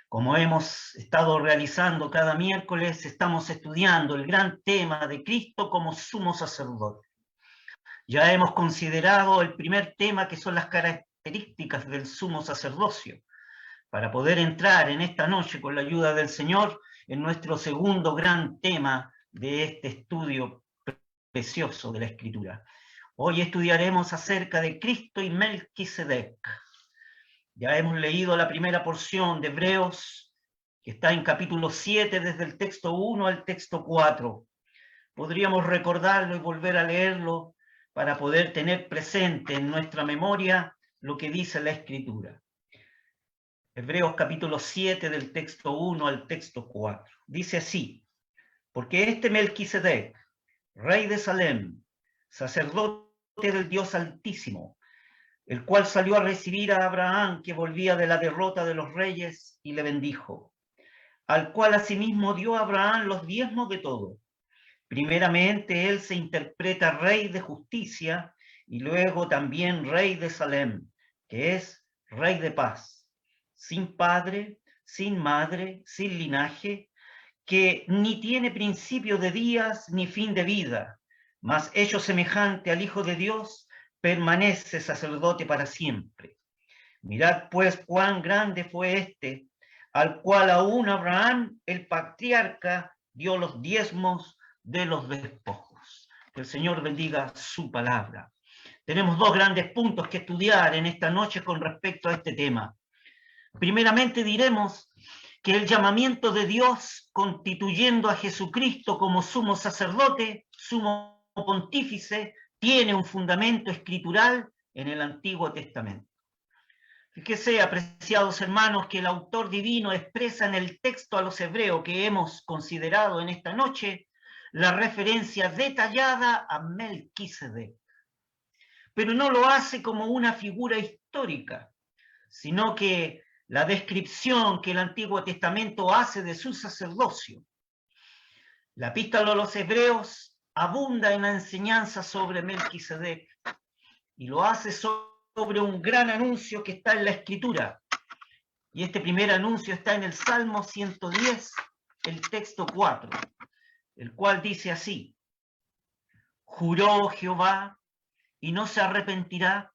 Como hemos estado realizando cada miércoles, estamos estudiando el gran tema de Cristo como sumo sacerdote. Ya hemos considerado el primer tema, que son las características del sumo sacerdocio, para poder entrar en esta noche, con la ayuda del Señor, en nuestro segundo gran tema de este estudio precioso de la Escritura. Hoy estudiaremos acerca de Cristo y Melquisedec. Ya hemos leído la primera porción de Hebreos, que está en capítulo 7, desde el texto 1 al texto 4. Podríamos recordarlo y volver a leerlo para poder tener presente en nuestra memoria lo que dice la Escritura. Hebreos capítulo 7, del texto 1 al texto 4. Dice así: porque este Melquisedec, rey de Salem, sacerdote del Dios Altísimo, el cual salió a recibir a Abraham, que volvía de la derrota de los reyes, y le bendijo, al cual asimismo dio a Abraham los diezmos de todo. Primeramente él se interpreta rey de justicia, y luego también rey de Salem, que es rey de paz, sin padre, sin madre, sin linaje, que ni tiene principio de días ni fin de vida, mas hecho semejante al Hijo de Dios, permanece sacerdote para siempre. Mirad pues cuán grande fue este, al cual aún Abraham, el patriarca, dio los diezmos de los despojos. Que el Señor bendiga su palabra. Tenemos dos grandes puntos que estudiar en esta noche con respecto a este tema. Primeramente diremos que el llamamiento de Dios, constituyendo a Jesucristo como sumo sacerdote, sumo pontífice, tiene un fundamento escritural en el Antiguo Testamento. Fíjese, apreciados hermanos, que el autor divino expresa en el texto a los hebreos que hemos considerado en esta noche la referencia detallada a Melquisedec. Pero no lo hace como una figura histórica, sino que la descripción que el Antiguo Testamento hace de su sacerdocio. La epístola a los hebreos abunda en la enseñanza sobre Melquisedec y lo hace sobre un gran anuncio que está en la Escritura. Y este primer anuncio está en el Salmo 110, el texto 4, el cual dice así: juró Jehová y no se arrepentirá,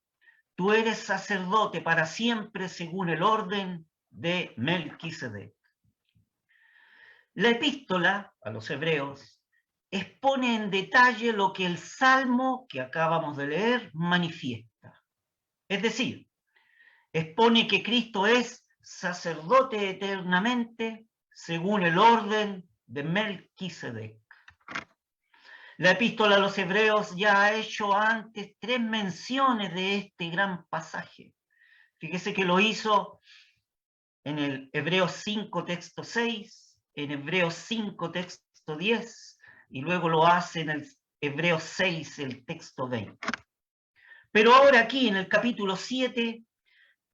tú eres sacerdote para siempre según el orden de Melquisedec. La epístola a los hebreos expone en detalle lo que el Salmo que acabamos de leer manifiesta. Es decir, expone que Cristo es sacerdote eternamente según el orden de Melquisedec. La epístola a los hebreos ya ha hecho antes 3 menciones de este gran pasaje. Fíjese que lo hizo en el Hebreos 5, texto 6, en Hebreos 5, texto 10, y luego lo hace en el Hebreos 6, el texto 20. Pero ahora aquí, en el capítulo 7,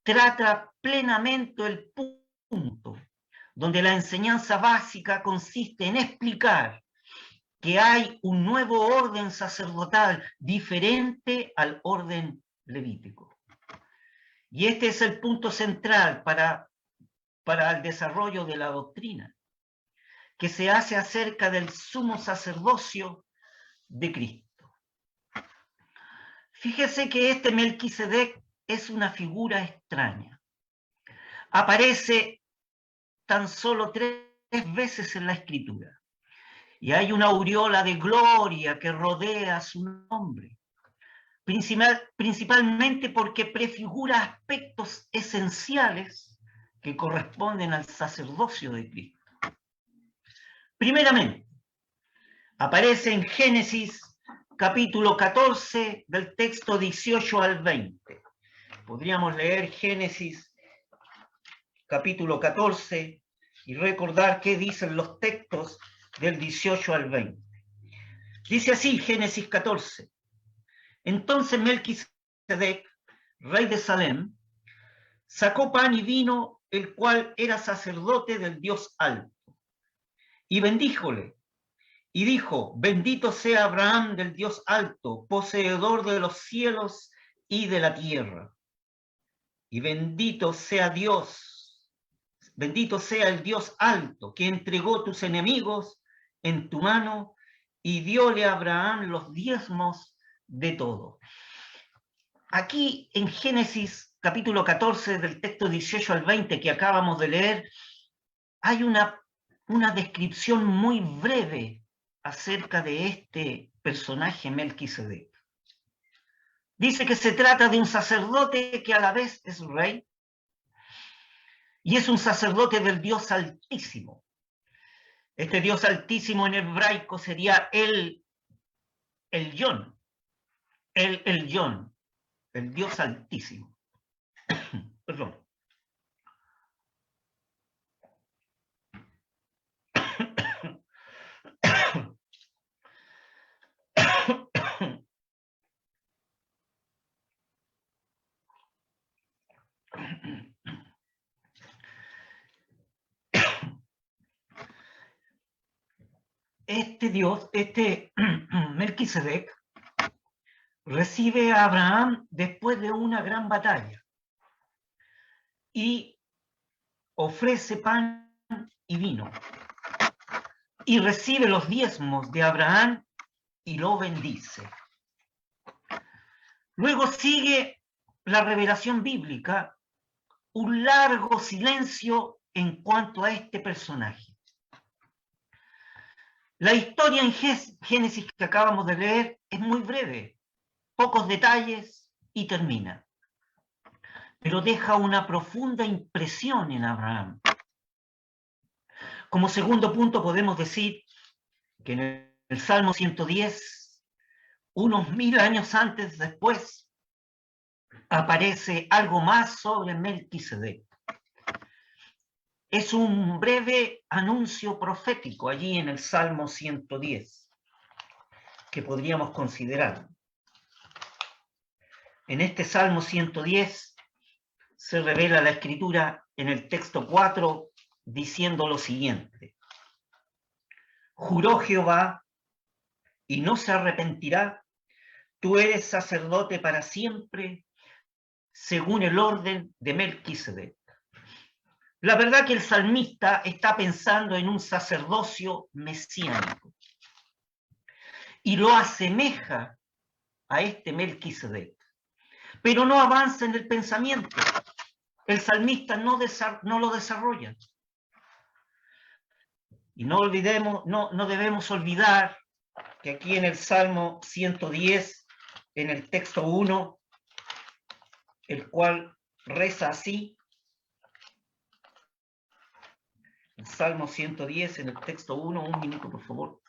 trata plenamente el punto, donde la enseñanza básica consiste en explicar que hay un nuevo orden sacerdotal diferente al orden levítico. Y este es el punto central para el desarrollo de la doctrina, que se hace acerca del sumo sacerdocio de Cristo. Fíjese que este Melquisedec es una figura extraña. Aparece tan solo 3 veces en la Escritura. Y hay una aureola de gloria que rodea su nombre, principalmente porque prefigura aspectos esenciales que corresponden al sacerdocio de Cristo. Primeramente, aparece en Génesis capítulo 14, del texto 18 al 20. Podríamos leer Génesis capítulo 14 y recordar qué dicen los textos del 18 al 20. Dice así Génesis 14. Entonces Melquisedec, rey de Salem, sacó pan y vino, el cual era sacerdote del Dios alto, y bendíjole, y dijo: bendito sea Abraham del Dios alto, poseedor de los cielos y de la tierra, y bendito sea Dios, Bendito sea el Dios alto, que entregó tus enemigos en tu mano y dióle a Abraham los diezmos de todo. Aquí en Génesis capítulo 14, del texto 18 al 20 que acabamos de leer, hay una descripción muy breve acerca de este personaje Melquisedec. Dice que se trata de un sacerdote que a la vez es rey, y es un sacerdote del Dios Altísimo. Este Dios Altísimo en hebraico sería el Yon, el Yon, el Dios Altísimo. Perdón. Este Dios, Melquisedec, recibe a Abraham después de una gran batalla y ofrece pan y vino y recibe los diezmos de Abraham y lo bendice. Luego sigue la revelación bíblica, un largo silencio en cuanto a este personaje. La historia en Génesis que acabamos de leer es muy breve, pocos detalles y termina. Pero deja una profunda impresión en Abraham. Como segundo punto podemos decir que en el Salmo 110, unos 1000 años antes después, aparece algo más sobre Melquisedec. Es un breve anuncio profético allí en el Salmo 110, que podríamos considerar. En este Salmo 110 se revela la Escritura en el texto 4 diciendo lo siguiente: juró Jehová y no se arrepentirá, tú eres sacerdote para siempre, según el orden de Melquisedec. La verdad que el salmista está pensando en un sacerdocio mesiánico y lo asemeja a este Melquisedec, pero no avanza en el pensamiento. El salmista no lo desarrolla. Y no olvidemos, no debemos olvidar que aquí en el Salmo 110, en el texto 1, el cual reza así, el Salmo 110, en el texto 1, un minuto por favor.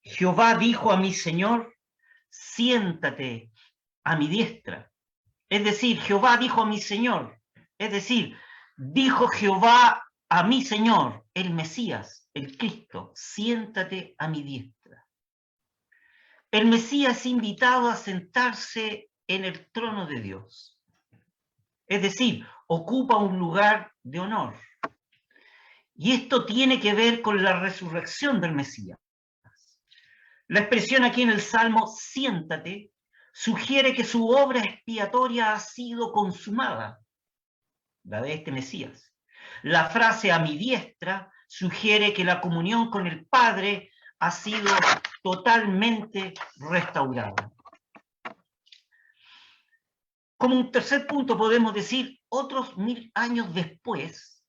Jehová dijo a mi Señor, siéntate a mi diestra. Es decir, Jehová dijo a mi Señor, es decir, dijo Jehová a mi Señor, el Mesías, el Cristo, siéntate a mi diestra. El Mesías es invitado a sentarse en el trono de Dios. Es decir, ocupa un lugar de honor. Y esto tiene que ver con la resurrección del Mesías. La expresión aquí en el Salmo, siéntate, sugiere que su obra expiatoria ha sido consumada, la de este Mesías. La frase a mi diestra sugiere que la comunión con el Padre ha sido totalmente restaurada. Como un tercer punto podemos decir, otros 1000 años después,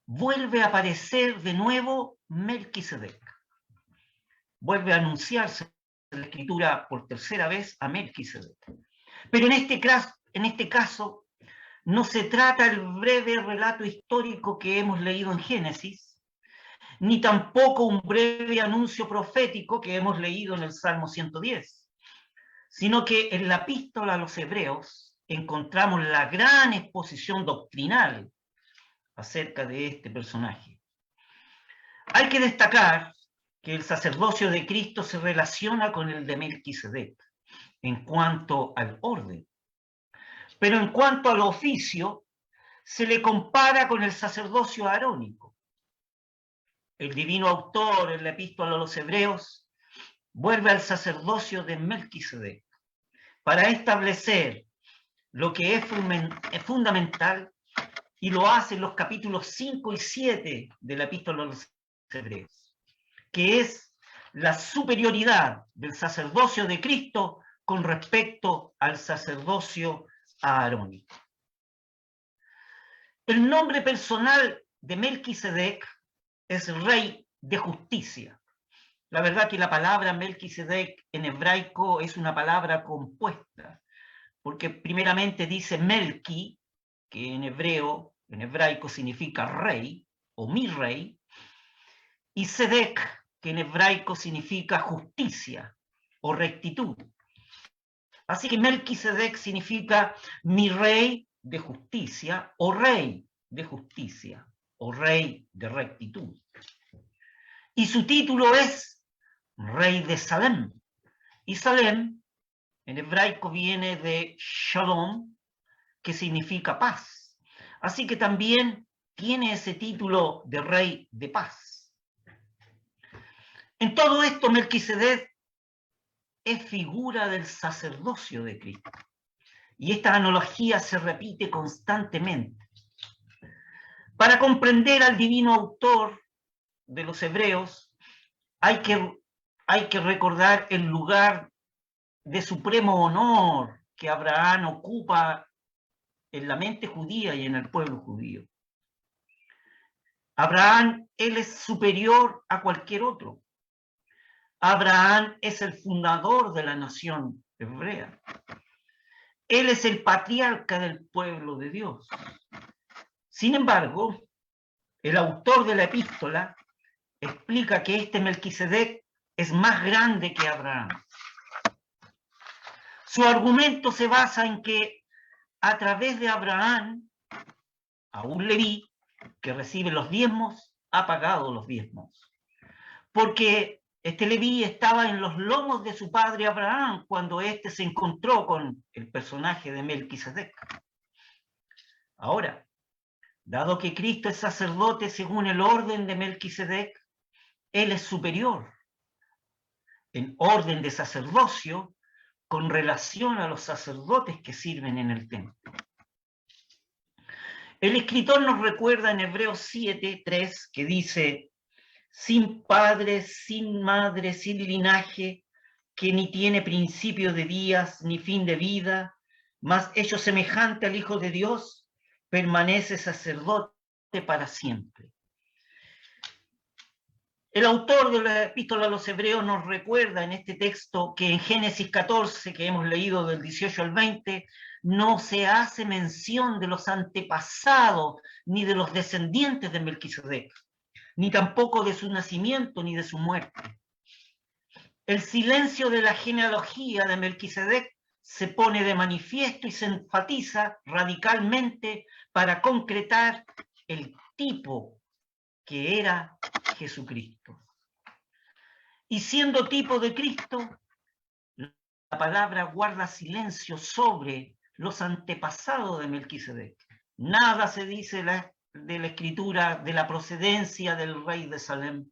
vuelve a aparecer de nuevo Melquisedec. Vuelve a anunciarse en la Escritura por tercera vez a Melquisedec. Pero en este caso no se trata el breve relato histórico que hemos leído en Génesis, ni tampoco un breve anuncio profético que hemos leído en el Salmo 110, sino que en la epístola a los Hebreos encontramos la gran exposición doctrinal acerca de este personaje. Hay que destacar que el sacerdocio de Cristo se relaciona con el de Melquisedec en cuanto al orden, pero en cuanto al oficio se le compara con el sacerdocio arónico. El divino autor en la epístola a los Hebreos vuelve al sacerdocio de Melquisedec para establecer lo que es fundamental, y lo hace en los capítulos 5 y 7 de la Epístola a los Hebreos, que es la superioridad del sacerdocio de Cristo con respecto al sacerdocio arónico. El nombre personal de Melquisedec es Rey de Justicia. La verdad que la palabra Melquisedec en hebraico es una palabra compuesta, porque primeramente dice Melqui, que en hebraico significa rey, o mi rey, y Sedec, que en hebraico significa justicia o rectitud. Así que Melquisedec significa mi rey de justicia, o rey de justicia, o rey de rectitud. Y su título es rey de Salem. Y Salem en hebraico viene de Shalom, que significa paz. Así que también tiene ese título de rey de paz. En todo esto, Melquisedec es figura del sacerdocio de Cristo. Y esta analogía se repite constantemente. Para comprender al divino autor de los Hebreos, hay que recordar el lugar de supremo honor que Abraham ocupa en la mente judía y en el pueblo judío. Abraham, él es superior a cualquier otro. Abraham es el fundador de la nación hebrea. Él es el patriarca del pueblo de Dios. Sin embargo, el autor de la epístola explica que este Melquisedec es más grande que Abraham. Su argumento se basa en que a través de Abraham, a un Leví que recibe los diezmos, ha pagado los diezmos. Porque este Leví estaba en los lomos de su padre Abraham cuando éste se encontró con el personaje de Melquisedec. Ahora, dado que Cristo es sacerdote según el orden de Melquisedec, él es superior en orden de sacerdocio con relación a los sacerdotes que sirven en el templo. El escritor nos recuerda en Hebreos 7:3 que dice: sin padre, sin madre, sin linaje, que ni tiene principio de días ni fin de vida, mas hecho semejante al Hijo de Dios, permanece sacerdote para siempre. El autor de la Epístola a los Hebreos nos recuerda en este texto que en Génesis 14, que hemos leído del 18 al 20, no se hace mención de los antepasados ni de los descendientes de Melquisedec, ni tampoco de su nacimiento ni de su muerte. El silencio de la genealogía de Melquisedec se pone de manifiesto y se enfatiza radicalmente para concretar el tipo que era Jesucristo. Y siendo tipo de Cristo, la palabra guarda silencio sobre los antepasados de Melquisedec. Nada se dice de la escritura de la procedencia del rey de Salem.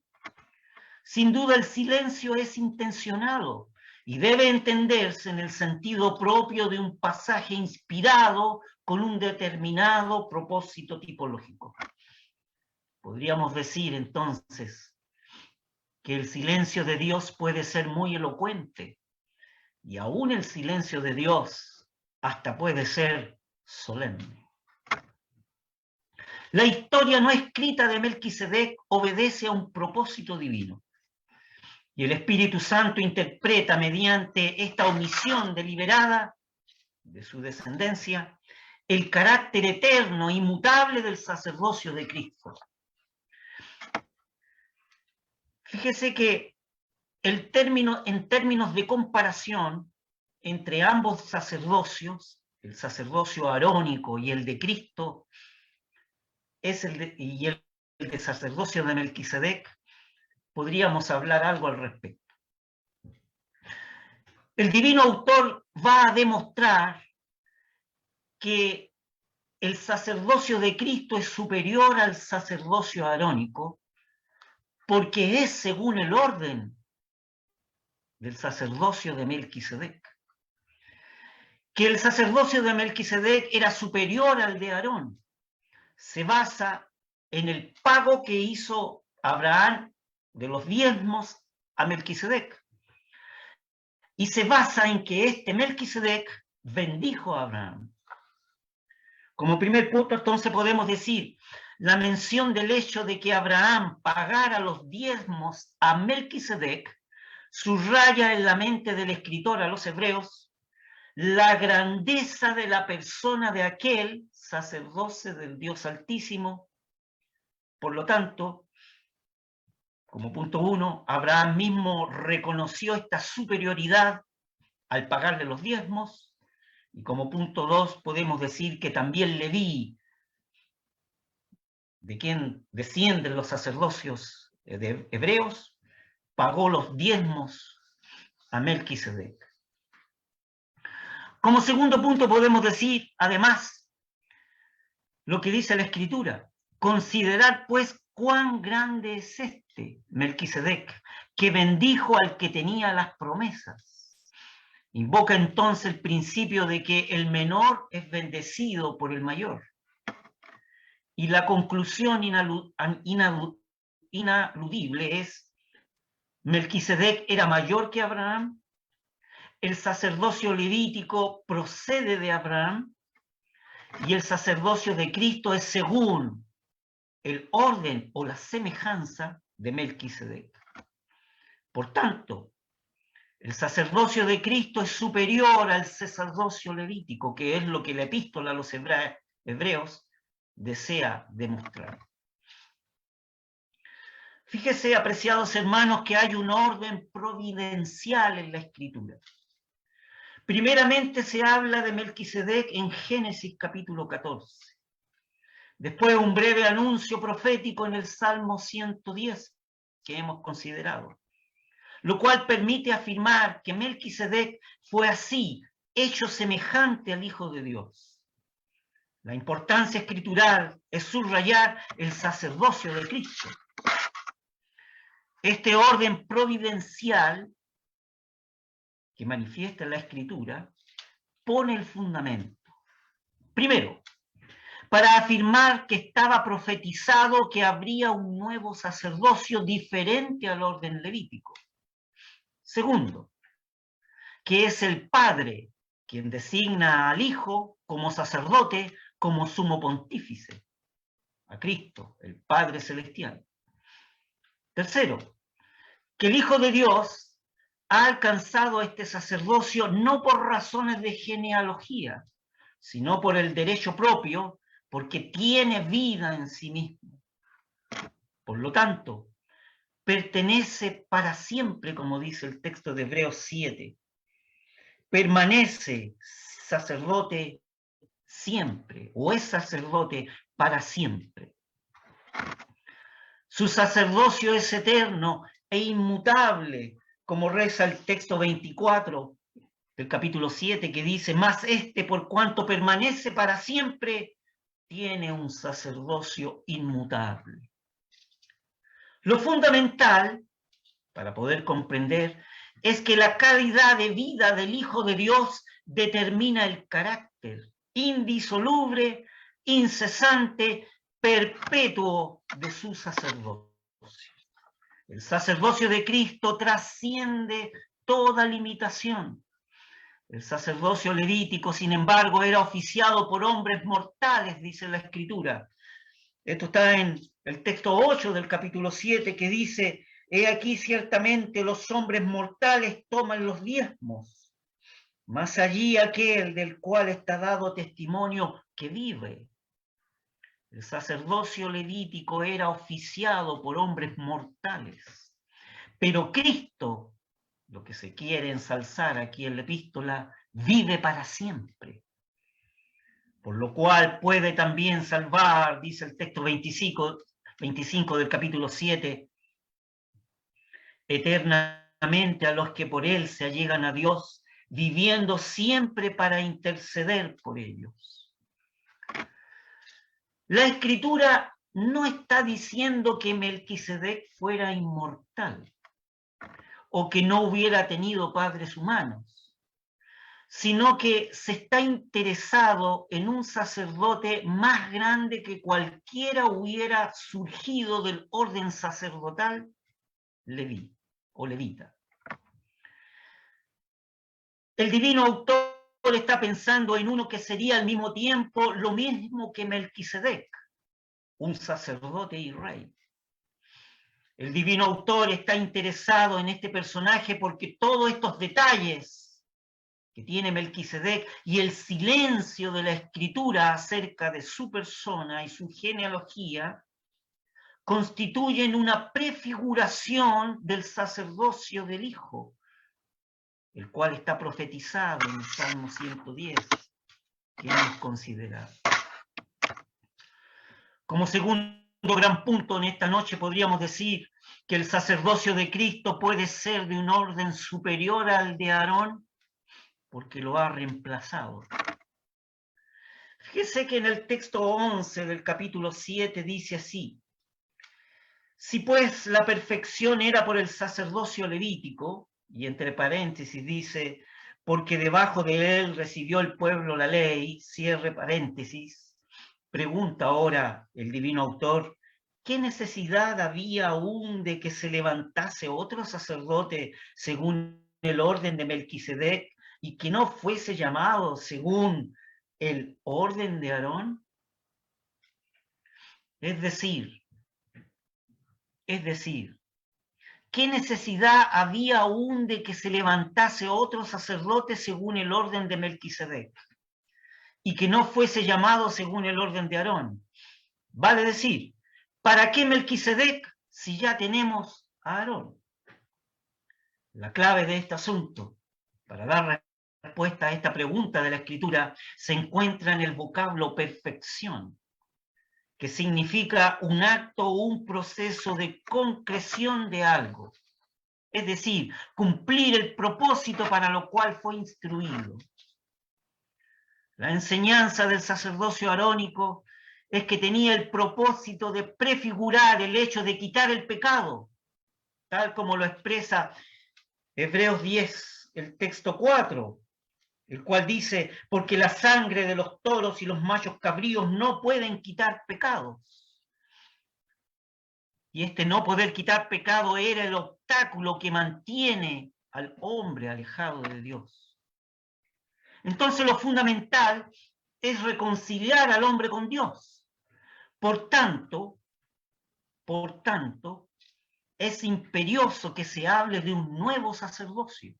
Sin duda el silencio es intencionado y debe entenderse en el sentido propio de un pasaje inspirado con un determinado propósito tipológico. Podríamos decir entonces que el silencio de Dios puede ser muy elocuente y aún el silencio de Dios hasta puede ser solemne. La historia no escrita de Melquisedec obedece a un propósito divino. Y el Espíritu Santo interpreta mediante esta omisión deliberada de su descendencia el carácter eterno, inmutable del sacerdocio de Cristo. Fíjese que en términos de comparación entre ambos sacerdocios, el sacerdocio arónico y el de Cristo, y el de sacerdocio de Melquisedec, podríamos hablar algo al respecto. El divino autor va a demostrar que el sacerdocio de Cristo es superior al sacerdocio arónico porque es según el orden del sacerdocio de Melquisedec. que el sacerdocio de Melquisedec era superior al de Aarón se basa en el pago que hizo Abraham de los diezmos a Melquisedec. Y se basa en que este Melquisedec bendijo a Abraham. Como primer punto, entonces podemos decir, la mención del hecho de que Abraham pagara los diezmos a Melquisedec subraya en la mente del escritor a los hebreos la grandeza de la persona de aquel sacerdote del Dios Altísimo. Por lo tanto, como punto 1, Abraham mismo reconoció esta superioridad al pagarle los diezmos, y como punto 2 podemos decir que también Leví, de quien descienden los sacerdocios de hebreos, pagó los diezmos a Melquisedec. Como segundo punto podemos decir, además, lo que dice la Escritura. Considerad pues cuán grande es este Melquisedec, que bendijo al que tenía las promesas. Invoca entonces el principio de que el menor es bendecido por el mayor. Y la conclusión inaludible es: Melquisedec era mayor que Abraham, el sacerdocio levítico procede de Abraham, y el sacerdocio de Cristo es según el orden o la semejanza de Melquisedec. Por tanto, el sacerdocio de Cristo es superior al sacerdocio levítico, que es lo que la epístola a los hebreos desea demostrar. Fíjese, apreciados hermanos, que hay un orden providencial en la Escritura. Primeramente se habla de Melquisedec en Génesis capítulo 14. Después un breve anuncio profético en el Salmo 110 que hemos considerado, lo cual permite afirmar que Melquisedec fue así, hecho semejante al Hijo de Dios. La importancia escritural es subrayar el sacerdocio de Cristo. Este orden providencial que manifiesta la Escritura pone el fundamento. Primero, para afirmar que estaba profetizado que habría un nuevo sacerdocio diferente al orden levítico. Segundo, que es el Padre quien designa al Hijo como sacerdote, como sumo pontífice, a Cristo, el Padre Celestial. Tercero, que el Hijo de Dios ha alcanzado este sacerdocio no por razones de genealogía, sino por el derecho propio, porque tiene vida en sí mismo. Por lo tanto, pertenece para siempre, como dice el texto de Hebreos 7. Permanece sacerdote siempre, o es sacerdote para siempre. Su sacerdocio es eterno e inmutable, como reza el texto 24 del capítulo 7, que dice: mas este, por cuanto permanece para siempre, tiene un sacerdocio inmutable. Lo fundamental, para poder comprender, es que la calidad de vida del Hijo de Dios determina el carácter indisoluble, incesante, perpetuo de su sacerdocio. El sacerdocio de Cristo trasciende toda limitación. El sacerdocio levítico, sin embargo, era oficiado por hombres mortales, dice la Escritura. Esto está en el texto 8 del capítulo 7, que dice: he aquí ciertamente los hombres mortales toman los diezmos, mas allí aquel del cual está dado testimonio que vive. El sacerdocio levítico era oficiado por hombres mortales, pero Cristo, lo que se quiere ensalzar aquí en la epístola, vive para siempre. Por lo cual puede también salvar, dice el texto 25 del capítulo 7, eternamente a los que por él se allegan a Dios, viviendo siempre para interceder por ellos. La Escritura no está diciendo que Melquisedec fuera inmortal o que no hubiera tenido padres humanos, sino que se está interesado en un sacerdote más grande que cualquiera hubiera surgido del orden sacerdotal leví o levita. El divino autor está pensando en uno que sería al mismo tiempo lo mismo que Melquisedec, un sacerdote y rey. El divino autor está interesado en este personaje porque todos estos detalles que tiene Melquisedec y el silencio de la escritura acerca de su persona y su genealogía constituyen una prefiguración del sacerdocio del Hijo, el cual está profetizado en el Salmo 110, que hemos considerado. Como segundo gran punto en esta noche podríamos decir que el sacerdocio de Cristo puede ser de un orden superior al de Aarón porque lo ha reemplazado. Fíjese que en el texto 11 del capítulo 7 dice así: si pues la perfección era por el sacerdocio levítico, y entre paréntesis dice, porque debajo de él recibió el pueblo la ley, cierre paréntesis, pregunta ahora el divino autor, ¿qué necesidad había aún de que se levantase otro sacerdote según el orden de Melquisedec y que no fuese llamado según el orden de Aarón? Es decir, ¿qué necesidad había aún de que se levantase otro sacerdote según el orden de Melquisedec y que no fuese llamado según el orden de Aarón? Vale decir, ¿para qué Melquisedec si ya tenemos a Aarón? La clave de este asunto, para dar respuesta a esta pregunta de la Escritura, se encuentra en el vocablo perfección, que significa un acto o un proceso de concreción de algo. Es decir, cumplir el propósito para lo cual fue instruido. La enseñanza del sacerdocio arónico es que tenía el propósito de prefigurar el hecho de quitar el pecado, tal como lo expresa Hebreos 10, el texto 4, el cual dice, porque la sangre de los toros y los machos cabríos no pueden quitar pecados. Y este no poder quitar pecado era el obstáculo que mantiene al hombre alejado de Dios. Entonces lo fundamental es reconciliar al hombre con Dios. Por tanto, es imperioso que se hable de un nuevo sacerdocio.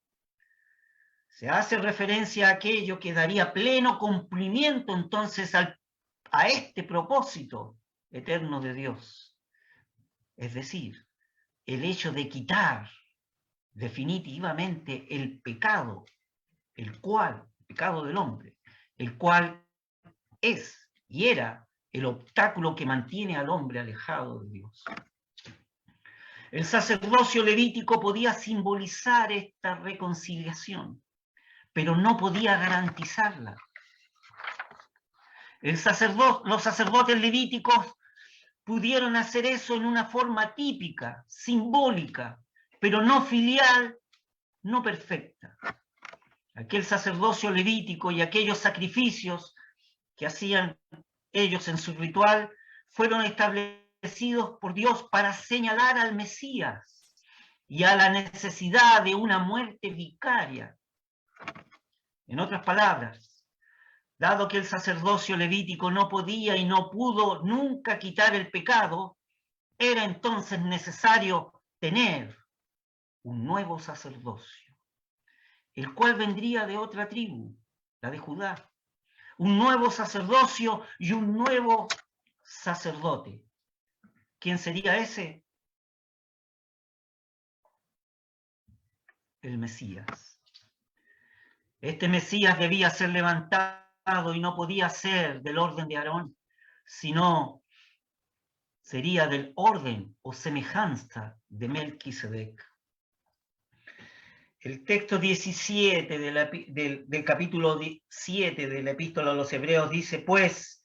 Se hace referencia a aquello que daría pleno cumplimiento entonces a este propósito eterno de Dios. Es decir, el hecho de quitar definitivamente el pecado, el pecado del hombre, el cual es y era el obstáculo que mantiene al hombre alejado de Dios. El sacerdocio levítico podía simbolizar esta reconciliación, pero no podía garantizarla. Los sacerdotes levíticos pudieron hacer eso en una forma típica, simbólica, pero no filial, no perfecta. Aquel sacerdocio levítico y aquellos sacrificios que hacían ellos en su ritual fueron establecidos por Dios para señalar al Mesías y a la necesidad de una muerte vicaria. En otras palabras, dado que el sacerdocio levítico no podía y no pudo nunca quitar el pecado, era entonces necesario tener un nuevo sacerdocio, el cual vendría de otra tribu, la de Judá. Un nuevo sacerdocio y un nuevo sacerdote. ¿Quién sería ese? El Mesías. Este Mesías debía ser levantado y no podía ser del orden de Aarón, sino sería del orden o semejanza de Melquisedec. El texto 17 del capítulo 7 de la epístola a los Hebreos dice, pues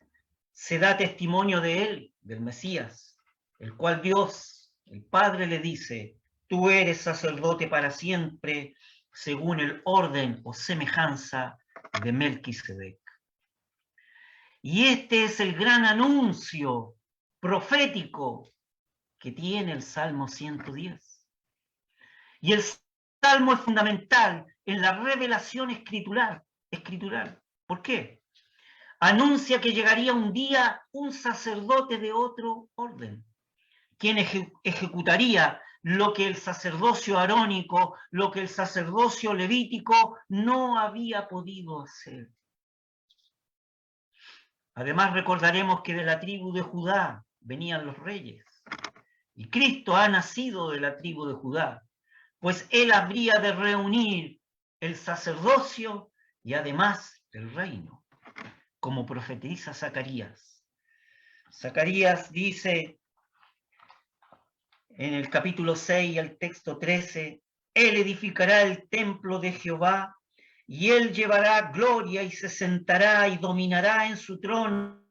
se da testimonio de él, del Mesías, el cual Dios, el Padre, le dice, tú eres sacerdote para siempre según el orden o semejanza de Melquisedec. Y este es el gran anuncio profético que tiene el Salmo 110. Y el Salmo es fundamental en la revelación escritural. ¿Por qué? Anuncia que llegaría un día un sacerdote de otro orden, quien ejecutaría lo que el sacerdocio arónico, lo que el sacerdocio levítico no había podido hacer. Además recordaremos que de la tribu de Judá venían los reyes, y Cristo ha nacido de la tribu de Judá, pues él habría de reunir el sacerdocio y además el reino, como profetiza Zacarías. Zacarías dice en el capítulo 6, el texto 13, él edificará el templo de Jehová, y él llevará gloria y se sentará y dominará en su trono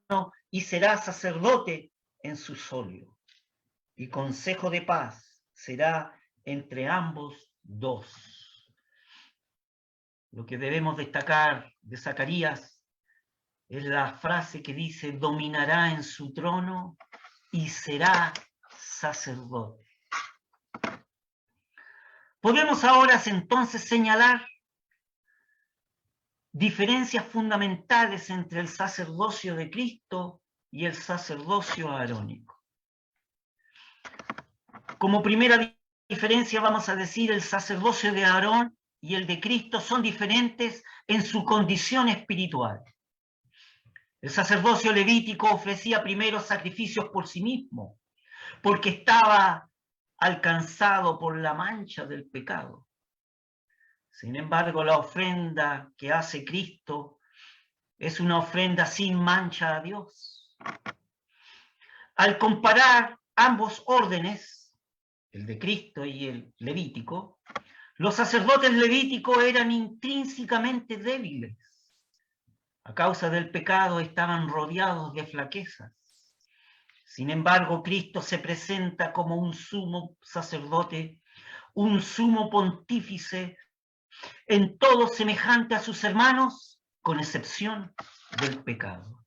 y será sacerdote en su solio. Y consejo de paz será entre ambos dos. Lo que debemos destacar de Zacarías es la frase que dice, dominará en su trono y será sacerdote. Podemos ahora entonces señalar diferencias fundamentales entre el sacerdocio de Cristo y el sacerdocio arónico. Como primera diferencia vamos a decir el sacerdocio de Aarón y el de Cristo son diferentes en su condición espiritual. El sacerdocio levítico ofrecía primero sacrificios por sí mismo, porque estaba alcanzado por la mancha del pecado. Sin embargo, la ofrenda que hace Cristo es una ofrenda sin mancha a Dios. Al comparar ambos órdenes, el de Cristo y el levítico, los sacerdotes levíticos eran intrínsecamente débiles. A causa del pecado estaban rodeados de flaquezas. Sin embargo, Cristo se presenta como un sumo sacerdote, un sumo pontífice, en todo semejante a sus hermanos, con excepción del pecado.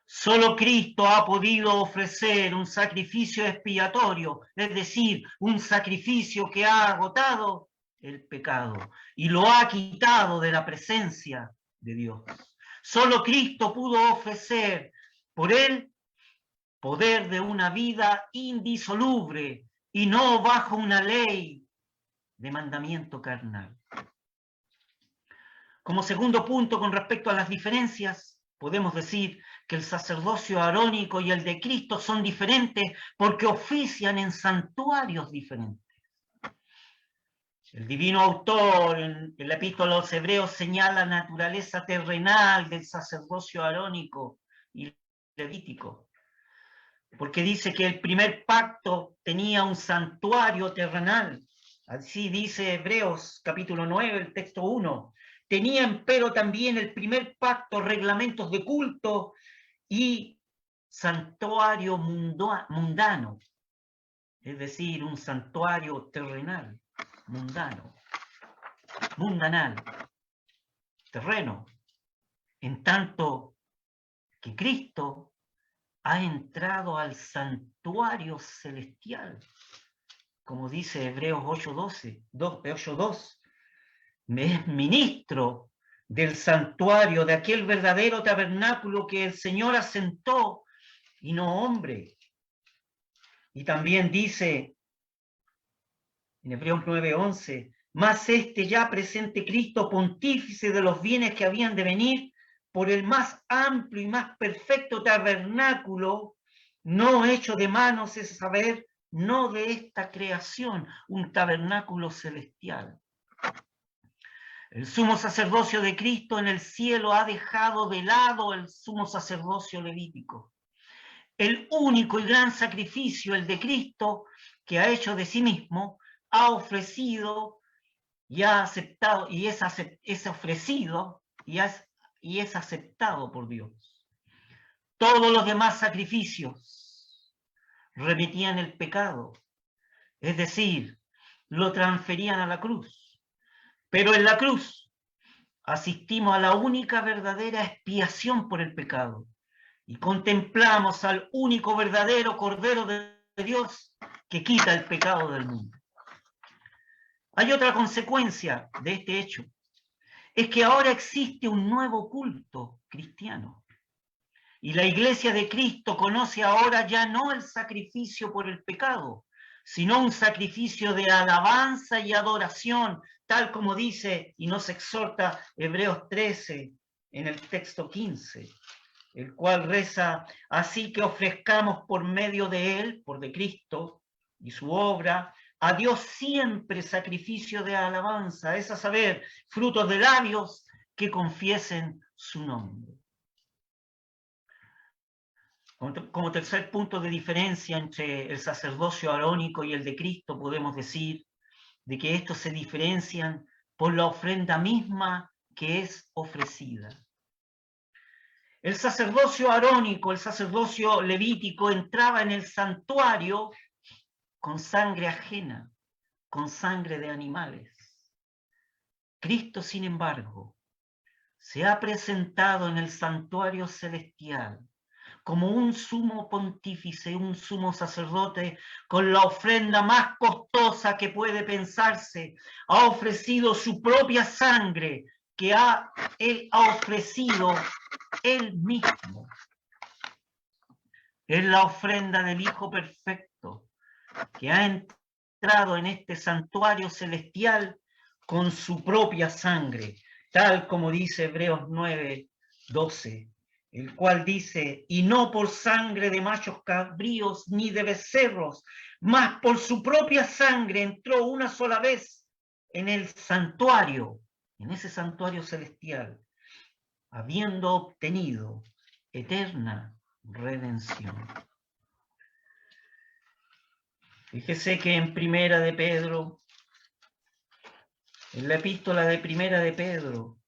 Solo Cristo ha podido ofrecer un sacrificio expiatorio, es decir, un sacrificio que ha agotado el pecado y lo ha quitado de la presencia de Dios. Solo Cristo pudo ofrecer por él poder de una vida indisoluble y no bajo una ley de mandamiento carnal. Como segundo punto con respecto a las diferencias, podemos decir que el sacerdocio arónico y el de Cristo son diferentes porque ofician en santuarios diferentes. El divino autor en la epístola a los Hebreos señala la naturaleza terrenal del sacerdocio arónico y levítico, porque dice que el primer pacto tenía un santuario terrenal. Así dice Hebreos capítulo 9, el texto 1. Tenía empero también el primer pacto reglamentos de culto y santuario mundano, es decir, un santuario terrenal, mundanal, terreno, en tanto que Cristo ha entrado al santuario celestial, como dice Hebreos 8:2, me es ministro del santuario, de aquel verdadero tabernáculo que el Señor asentó y no hombre. Y también dice en Hebreos 9:11, mas este ya presente Cristo, pontífice de los bienes que habían de venir, por el más amplio y más perfecto tabernáculo, no hecho de manos, es saber, no de esta creación, un tabernáculo celestial. El sumo sacerdocio de Cristo en el cielo ha dejado de lado el sumo sacerdocio levítico. El único y gran sacrificio, el de Cristo, que ha hecho de sí mismo, ha ofrecido y ha aceptado, y es ofrecido y es aceptado por Dios. Todos los demás sacrificios remitían el pecado, es decir, lo transferían a la cruz. Pero en la cruz asistimos a la única verdadera expiación por el pecado y contemplamos al único verdadero Cordero de Dios que quita el pecado del mundo. Hay otra consecuencia de este hecho, es que ahora existe un nuevo culto cristiano. Y la iglesia de Cristo conoce ahora ya no el sacrificio por el pecado, sino un sacrificio de alabanza y adoración, tal como dice y nos exhorta Hebreos 13 en el texto 15, el cual reza: así que ofrezcamos por medio de él, por de Cristo y su obra, a Dios siempre sacrificio de alabanza, es a saber, frutos de labios que confiesen su nombre. Como tercer punto de diferencia entre el sacerdocio arónico y el de Cristo, podemos decir de que estos se diferencian por la ofrenda misma que es ofrecida. El sacerdocio arónico, el sacerdocio levítico, entraba en el santuario con sangre ajena, con sangre de animales. Cristo, sin embargo, se ha presentado en el santuario celestial como un sumo pontífice, un sumo sacerdote, con la ofrenda más costosa que puede pensarse. Ha ofrecido su propia sangre, que él ha ofrecido él mismo. Es la ofrenda del Hijo perfecto, que ha entrado en este santuario celestial con su propia sangre, tal como dice Hebreos 9:12, el cual dice: y no por sangre de machos cabríos ni de becerros, mas por su propia sangre entró una sola vez en el santuario, en ese santuario celestial, habiendo obtenido eterna redención. Fíjese que en Primera de Pedro, en la epístola de Primera de Pedro,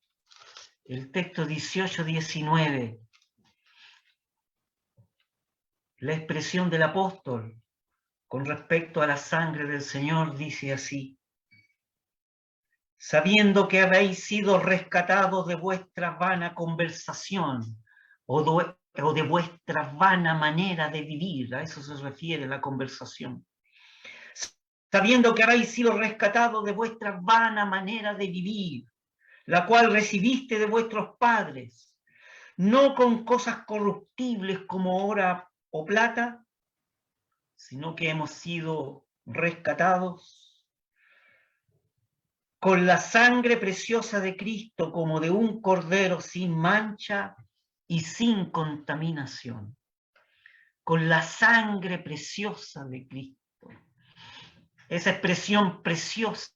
el texto 18-19, la expresión del apóstol con respecto a la sangre del Señor dice así: sabiendo que habéis sido rescatados de vuestra vana conversación o de vuestra vana manera de vivir, a eso se refiere la conversación, sabiendo que habéis sido rescatados de vuestra vana manera de vivir, la cual recibiste de vuestros padres, no con cosas corruptibles como oro o plata, sino que hemos sido rescatados con la sangre preciosa de Cristo, como de un cordero sin mancha y sin contaminación. Con la sangre preciosa de Cristo. Esa expresión preciosa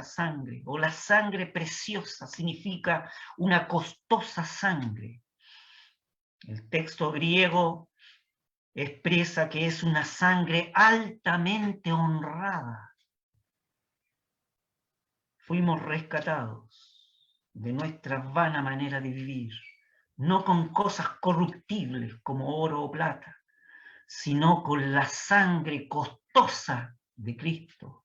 sangre, o la sangre preciosa, significa una costosa sangre. El texto griego expresa que es una sangre altamente honrada. Fuimos rescatados de nuestra vana manera de vivir, no con cosas corruptibles como oro o plata, sino con la sangre costosa de Cristo,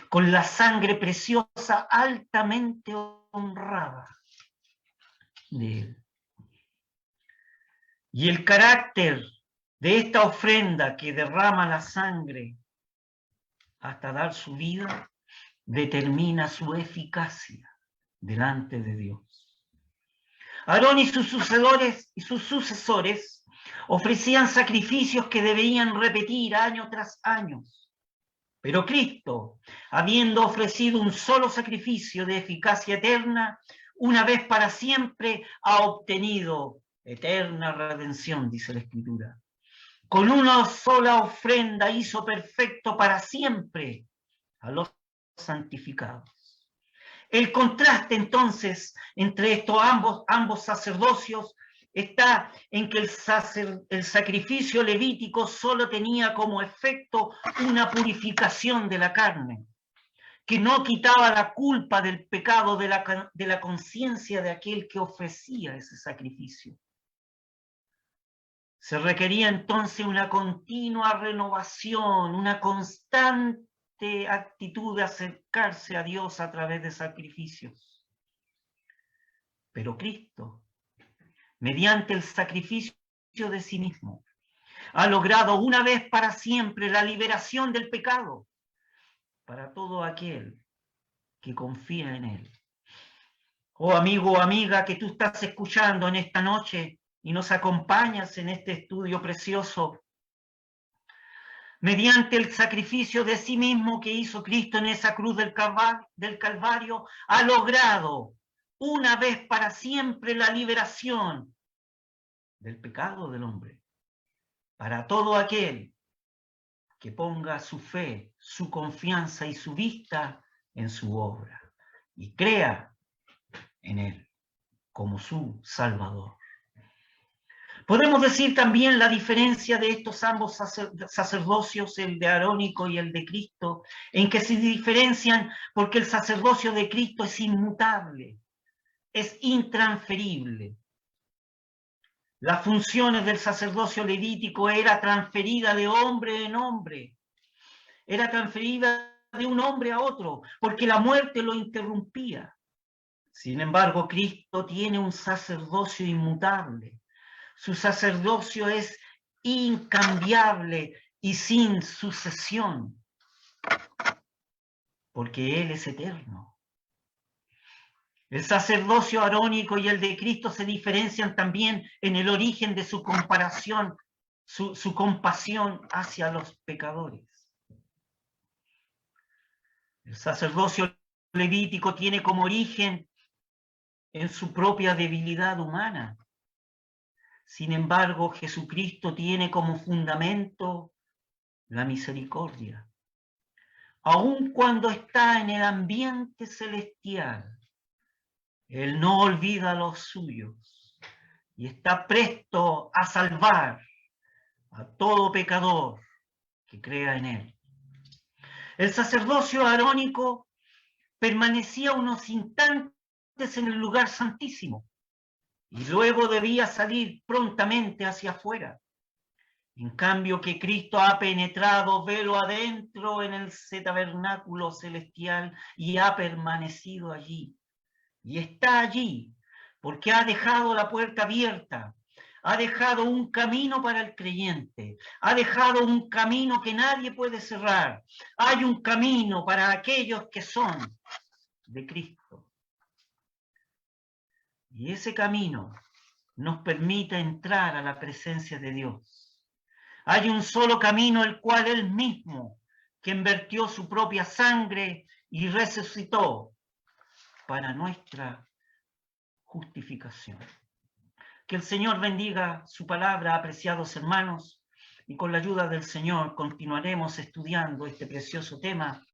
con la sangre preciosa altamente honrada de Él. Y el carácter de esta ofrenda que derrama la sangre hasta dar su vida determina su eficacia delante de Dios. Aarón y sus sucesores ofrecían sacrificios que debían repetir año tras año. Pero Cristo, habiendo ofrecido un solo sacrificio de eficacia eterna, una vez para siempre ha obtenido eterna redención, dice la Escritura. Con una sola ofrenda hizo perfecto para siempre a los santificados. El contraste entonces entre estos ambos sacerdocios está en que el sacrificio levítico solo tenía como efecto una purificación de la carne, que no quitaba la culpa del pecado de la conciencia de aquel que ofrecía ese sacrificio. Se requería entonces una continua renovación, una constante actitud de acercarse a Dios a través de sacrificios. Pero Cristo, mediante el sacrificio de sí mismo, ha logrado una vez para siempre la liberación del pecado para todo aquel que confía en Él. Oh amigo o amiga que tú estás escuchando en esta noche y nos acompañas en este estudio precioso, mediante el sacrificio de sí mismo que hizo Cristo en esa cruz del Calvario, ha logrado una vez para siempre la liberación del pecado del hombre. Para todo aquel que ponga su fe, su confianza y su vista en su obra y crea en Él como su Salvador. Podemos decir también la diferencia de estos ambos sacerdocios, el de Arónico y el de Cristo, en que se diferencian porque el sacerdocio de Cristo es inmutable, es intransferible. Las funciones del sacerdocio levítico era transferida de hombre en hombre, era transferida de un hombre a otro, porque la muerte lo interrumpía. Sin embargo, Cristo tiene un sacerdocio inmutable. Su sacerdocio es incambiable y sin sucesión, porque Él es eterno. El sacerdocio arónico y el de Cristo se diferencian también en el origen de su comparación, su compasión hacia los pecadores. El sacerdocio levítico tiene como origen en su propia debilidad humana. Sin embargo, Jesucristo tiene como fundamento la misericordia. Aun cuando está en el ambiente celestial, Él no olvida a los suyos y está presto a salvar a todo pecador que crea en Él. El sacerdocio arónico permanecía unos instantes en el lugar santísimo y luego debía salir prontamente hacia afuera. En cambio que Cristo ha penetrado velo adentro en el tabernáculo celestial y ha permanecido allí. Y está allí porque ha dejado la puerta abierta, ha dejado un camino para el creyente, ha dejado un camino que nadie puede cerrar. Hay un camino para aquellos que son de Cristo. Y ese camino nos permite entrar a la presencia de Dios. Hay un solo camino, el cual Él mismo, quien vertió su propia sangre y resucitó para nuestra justificación. Que el Señor bendiga su palabra, apreciados hermanos, y con la ayuda del Señor continuaremos estudiando este precioso tema